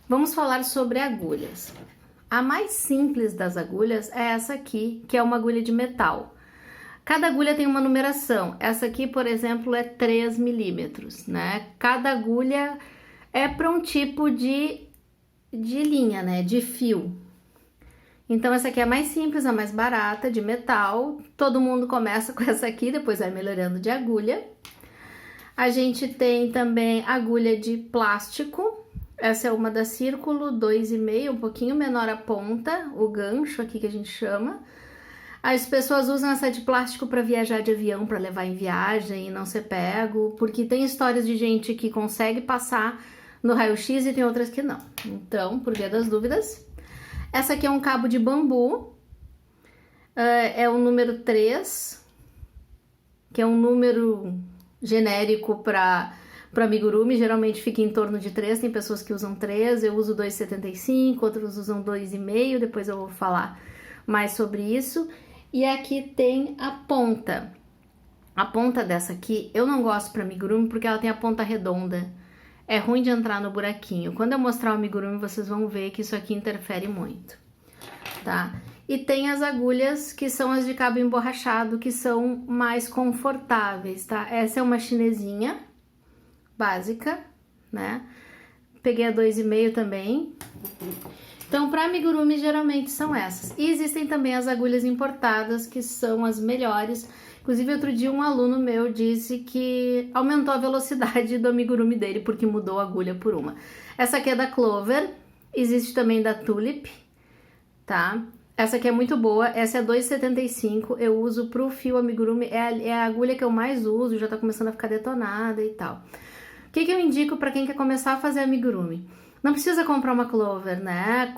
Vamos falar sobre agulhas. A mais simples das agulhas é essa aqui, que é uma agulha de metal. Cada agulha tem uma numeração. Essa aqui, por exemplo, é 3 milímetros, né? Cada agulha é para um tipo de linha, né? De fio. Então, essa aqui é a mais simples, a mais barata, de metal. Todo mundo começa com essa aqui, depois vai melhorando de agulha. A gente tem também agulha de plástico. Essa é uma da Círculo, 2,5, um pouquinho menor a ponta, o gancho aqui que a gente chama. As pessoas usam essa de plástico para viajar de avião, para levar em viagem e não ser pego, porque tem histórias de gente que consegue passar no raio-x e tem outras que não. Então, por via das dúvidas, essa aqui é um cabo de bambu, é o número 3, que é um número genérico para amigurumi, geralmente fica em torno de 3, tem pessoas que usam 3, eu uso 2,75, outros usam 2,5, depois eu vou falar mais sobre isso. E aqui tem a ponta. A ponta dessa aqui, eu não gosto para amigurumi porque ela tem a ponta redonda. É ruim de entrar no buraquinho. Quando eu mostrar o amigurumi, vocês vão ver que isso aqui interfere muito, tá? E tem as agulhas que são as de cabo emborrachado, que são mais confortáveis, tá? Essa é uma chinesinha básica, né? Peguei a 2,5 também. Então, para amigurumi, geralmente são essas. E existem também as agulhas importadas, que são as melhores. Inclusive, outro dia um aluno meu disse que aumentou a velocidade do amigurumi dele, porque mudou a agulha por uma. Essa aqui é da Clover, existe também da Tulip, tá? Essa aqui é muito boa, essa é 2,75, eu uso pro fio amigurumi, é a agulha que eu mais uso, já tá começando a ficar detonada e tal. O que eu indico para quem quer começar a fazer amigurumi? Não precisa comprar uma Clover, né?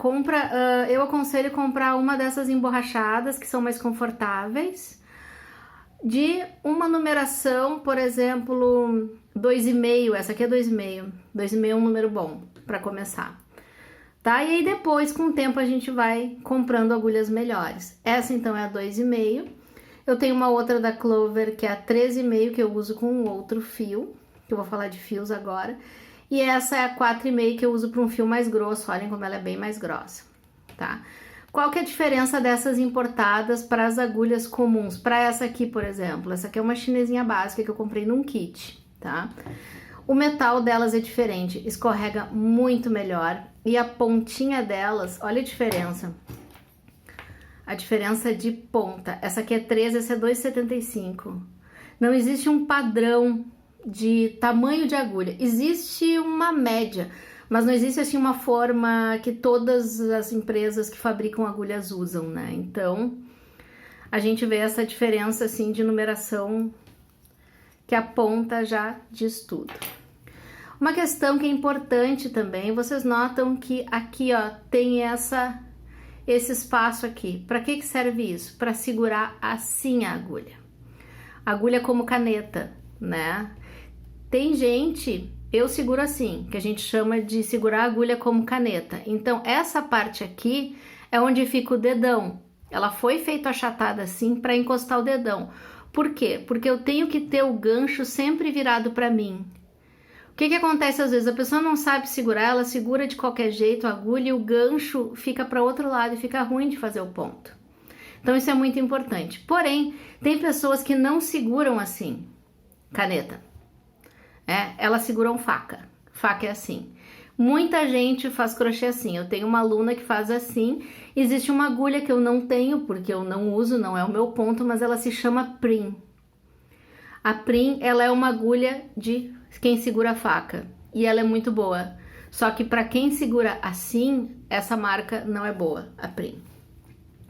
Eu aconselho comprar uma dessas emborrachadas, que são mais confortáveis, de uma numeração, por exemplo, 2,5, essa aqui é 2,5. 2,5 é um número bom para começar, tá? E aí depois, com o tempo, a gente vai comprando agulhas melhores. Essa, então, é a 2,5. Eu tenho uma outra da Clover, que é a 13,5, que eu uso com um outro fio, que eu vou falar de fios agora. E essa é a 4,5 que eu uso para um fio mais grosso, olhem como ela é bem mais grossa, tá? Qual que é a diferença dessas importadas para as agulhas comuns? Para essa aqui, por exemplo, essa aqui é uma chinesinha básica que eu comprei num kit, tá? O metal delas é diferente, escorrega muito melhor e a pontinha delas, olha a diferença. A diferença de ponta, essa aqui é 13, essa é 2,75. Não existe um padrão de tamanho de agulha, existe uma média, mas não existe assim uma forma que todas as empresas que fabricam agulhas usam, né? Então a gente vê essa diferença assim de numeração, que a ponta já diz tudo. Uma questão que é importante também, vocês notam que aqui, ó, tem esse espaço aqui. Para que serve isso? Para segurar assim a agulha. Agulha como caneta, né? Tem gente, eu seguro assim, que a gente chama de segurar a agulha como caneta. Então, essa parte aqui é onde fica o dedão. Ela foi feita achatada assim para encostar o dedão. Por quê? Porque eu tenho que ter o gancho sempre virado para mim. O que acontece às vezes? A pessoa não sabe segurar, ela segura de qualquer jeito a agulha e o gancho fica para outro lado e fica ruim de fazer o ponto. Então, isso é muito importante. Porém, tem pessoas que não seguram assim, caneta. Elas seguram faca. Faca é assim. Muita gente faz crochê assim. Eu tenho uma aluna que faz assim. Existe uma agulha que eu não tenho, porque eu não uso, não é o meu ponto, mas ela se chama Prim. A Prim, ela é uma agulha de quem segura a faca. E ela é muito boa. Só que para quem segura assim, essa marca não é boa, a Prim.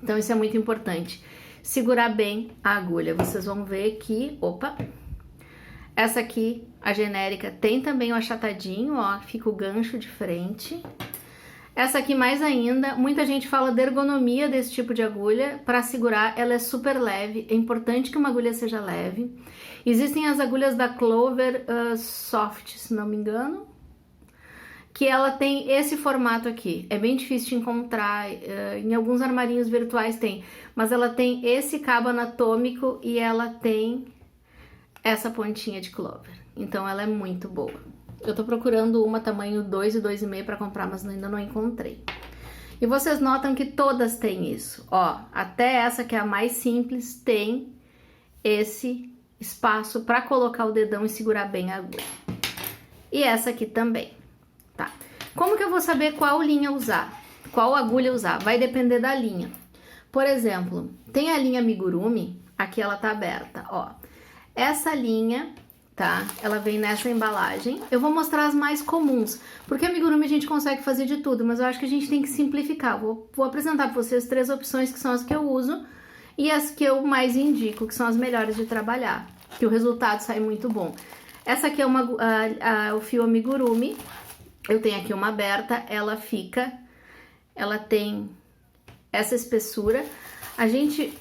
Então isso é muito importante. Segurar bem a agulha. Vocês vão ver que... Opa! Essa aqui, a genérica, tem também o achatadinho, ó, fica o gancho de frente. Essa aqui mais ainda, muita gente fala da ergonomia desse tipo de agulha. Para segurar, ela é super leve, é importante que uma agulha seja leve. Existem as agulhas da Clover Soft, se não me engano, que ela tem esse formato aqui. É bem difícil de encontrar, em alguns armarinhos virtuais tem, mas ela tem esse cabo anatômico e ela tem essa pontinha de Clover. Então ela é muito boa. Eu tô procurando uma tamanho 2 e 2,5 para comprar, mas ainda não encontrei. E vocês notam que todas têm isso, ó, até essa que é a mais simples tem esse espaço para colocar o dedão e segurar bem a agulha. E essa aqui também, tá? Como que eu vou saber qual linha usar? Qual agulha usar? Vai depender da linha. Por exemplo, tem a linha amigurumi, aqui ela tá aberta, ó. Essa linha, tá? Ela vem nessa embalagem. Eu vou mostrar as mais comuns, porque amigurumi a gente consegue fazer de tudo, mas eu acho que a gente tem que simplificar. Vou apresentar para vocês 3 opções que são as que eu uso e as que eu mais indico, que são as melhores de trabalhar, que o resultado sai muito bom. Essa aqui é o fio amigurumi. Eu tenho aqui uma aberta, ela tem essa espessura. A gente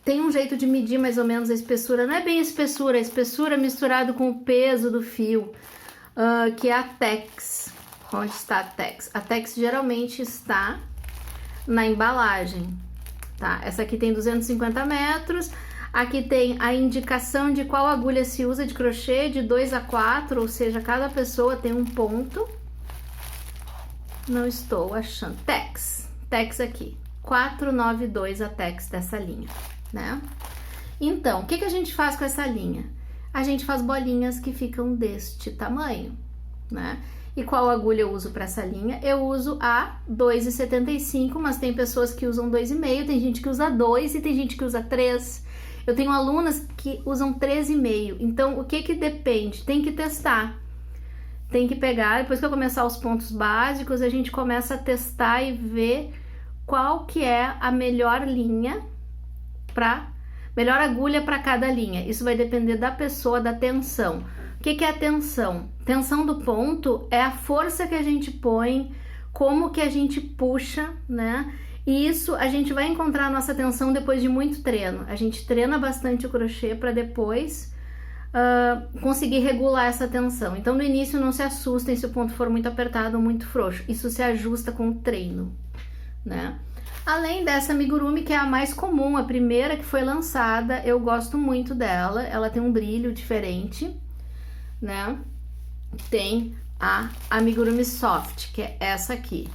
tem um jeito de medir mais ou menos a espessura, não é bem a espessura misturado com o peso do fio, que é a Tex. Onde está a Tex? A Tex geralmente está na embalagem, tá? Essa aqui tem 250 metros, aqui tem a indicação de qual agulha se usa de crochê, de 2 a 4, ou seja, cada pessoa tem um ponto. Não estou achando. Tex aqui, 492 a Tex dessa linha, né? Então, o que a gente faz com essa linha? A gente faz bolinhas que ficam deste tamanho, né? E qual agulha eu uso para essa linha? Eu uso a 2,75, mas tem pessoas que usam 2,5, tem gente que usa 2 e tem gente que usa 3. Eu tenho alunas que usam 3,5. Então, o que depende? Tem que testar. Tem que pegar, depois que eu começar os pontos básicos, a gente começa a testar e ver qual que é a melhor linha melhor agulha para cada linha. Isso vai depender da pessoa, da tensão. O que é a tensão? Tensão do ponto é a força que a gente põe, como que a gente puxa, né? E isso a gente vai encontrar a nossa tensão depois de muito treino. A gente treina bastante o crochê para depois conseguir regular essa tensão. Então no início não se assustem se o ponto for muito apertado ou muito frouxo. Isso se ajusta com o treino, né? Além dessa amigurumi, que é a mais comum, a primeira que foi lançada, eu gosto muito dela. Ela tem um brilho diferente, né? Tem a amigurumi soft, que é essa aqui.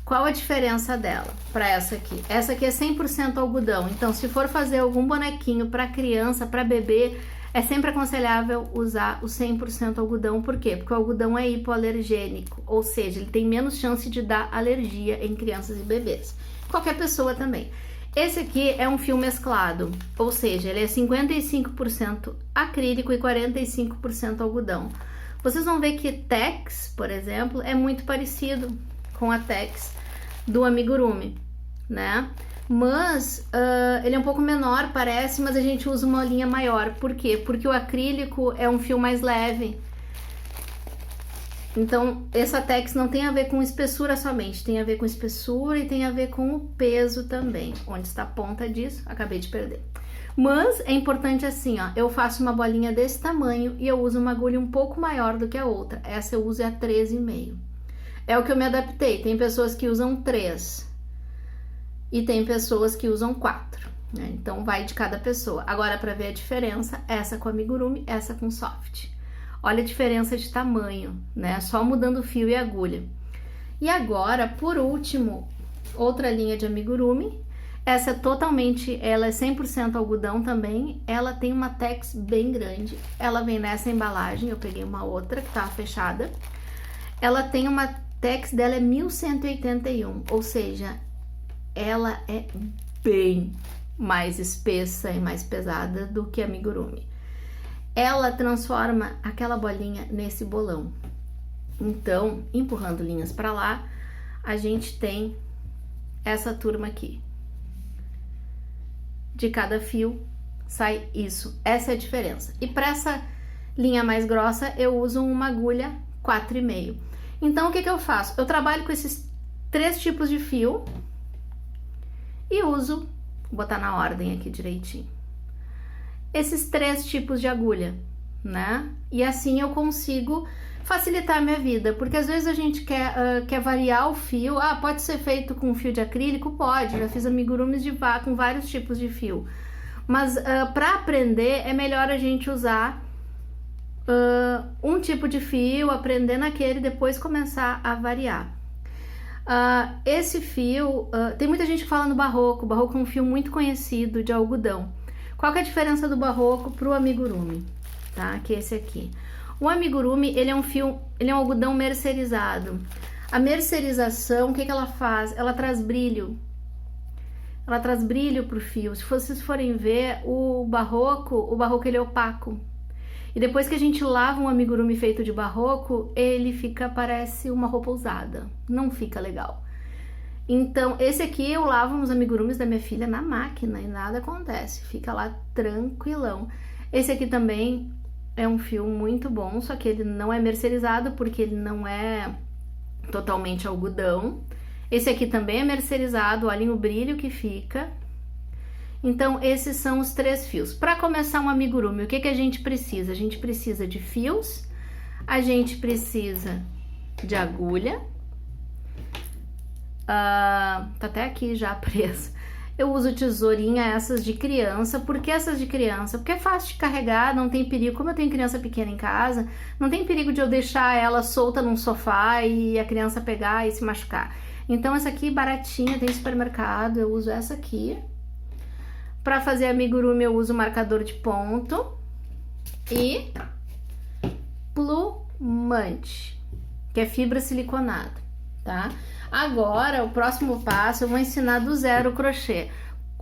Qual a diferença dela para essa aqui? Essa aqui é 100% algodão, então se for fazer algum bonequinho para criança, para bebê, é sempre aconselhável usar o 100% algodão. Por quê? Porque o algodão é hipoalergênico, ou seja, ele tem menos chance de dar alergia em crianças e bebês. Qualquer pessoa também. Esse aqui é um fio mesclado, ou seja, ele é 55% acrílico e 45% algodão. Vocês vão ver que Tex, por exemplo, é muito parecido com a Tex do amigurumi, né? Mas ele é um pouco menor, parece, mas a gente usa uma linha maior. Por quê? Porque o acrílico é um fio mais leve. Então, essa Tex não tem a ver com espessura somente, tem a ver com espessura e tem a ver com o peso também. Onde está a ponta disso? Acabei de perder. Mas é importante assim, ó, eu faço uma bolinha desse tamanho e eu uso uma agulha um pouco maior do que a outra. Essa eu uso a 13,5. É o que eu me adaptei. Tem pessoas que usam 3 e tem pessoas que usam 4, né? Então vai de cada pessoa. Agora, para ver a diferença, essa com amigurumi, essa com soft. Olha a diferença de tamanho, né? Só mudando o fio e a agulha. E agora, por último, outra linha de amigurumi. Essa é totalmente, ela é 100% algodão também. Ela tem uma Tex bem grande. Ela vem nessa embalagem. Eu peguei uma outra que tava fechada. Ela tem uma Tex dela é 1181, ou seja, ela é bem mais espessa e mais pesada do que a amigurumi. Ela transforma aquela bolinha nesse bolão. Então, empurrando linhas para lá, a gente tem essa turma aqui. De cada fio sai isso. Essa é a diferença. E para essa linha mais grossa, eu uso uma agulha 4,5. Então, o que eu faço? Eu trabalho com esses 3 tipos de fio e uso, vou botar na ordem aqui direitinho, esses 3 tipos de agulha, né? E assim eu consigo facilitar a minha vida, porque às vezes a gente quer variar o fio. Pode ser feito com fio de acrílico? Pode, já fiz amigurumis com vários tipos de fio. Mas para aprender é melhor a gente usar um tipo de fio, aprender naquele e depois começar a variar. Esse fio, tem muita gente que fala no barroco. O barroco é um fio muito conhecido de algodão. Qual que é a diferença do barroco pro amigurumi? Tá? Que é esse aqui. O amigurumi, ele é um fio, ele é um algodão mercerizado. A mercerização, o que que ela faz? Ela traz brilho. Ela traz brilho pro fio. Se vocês forem ver, o barroco ele é opaco. E depois que a gente lava um amigurumi feito de barroco, ele parece uma roupa usada. Não fica legal. Então, esse aqui eu lavo uns amigurumis da minha filha na máquina e nada acontece. Fica lá tranquilão. Esse aqui também é um fio muito bom, só que ele não é mercerizado porque ele não é totalmente algodão. Esse aqui também é mercerizado, olhem o brilho que fica. Então, esses são os 3 fios. Para começar um amigurumi, o que que a gente precisa? A gente precisa de fios, a gente precisa de agulha. Tá até aqui já preso. Eu uso tesourinha, essas de criança. Por que essas de criança? Porque é fácil de carregar, não tem perigo. Como eu tenho criança pequena em casa, não tem perigo de eu deixar ela solta num sofá e a criança pegar e se machucar. Então, essa aqui baratinha, tem supermercado, eu uso essa aqui. Para fazer amigurumi, eu uso marcador de ponto e plumante, que é fibra siliconada, tá? Agora, o próximo passo, eu vou ensinar do zero o crochê.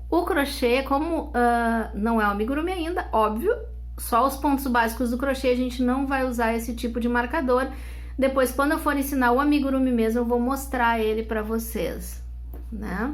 O crochê, como não é um amigurumi ainda, óbvio, só os pontos básicos do crochê, a gente não vai usar esse tipo de marcador. Depois, quando eu for ensinar o amigurumi mesmo, eu vou mostrar ele para vocês, né?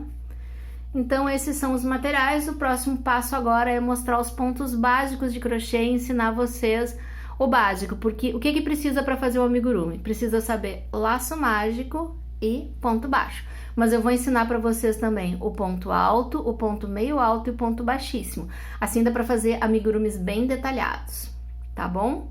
Então, esses são os materiais. O próximo passo agora é mostrar os pontos básicos de crochê e ensinar vocês o básico, porque o que que precisa para fazer o amigurumi? Precisa saber laço mágico e ponto baixo. Mas eu vou ensinar para vocês também o ponto alto, o ponto meio alto e o ponto baixíssimo. Assim dá para fazer amigurumis bem detalhados, tá bom?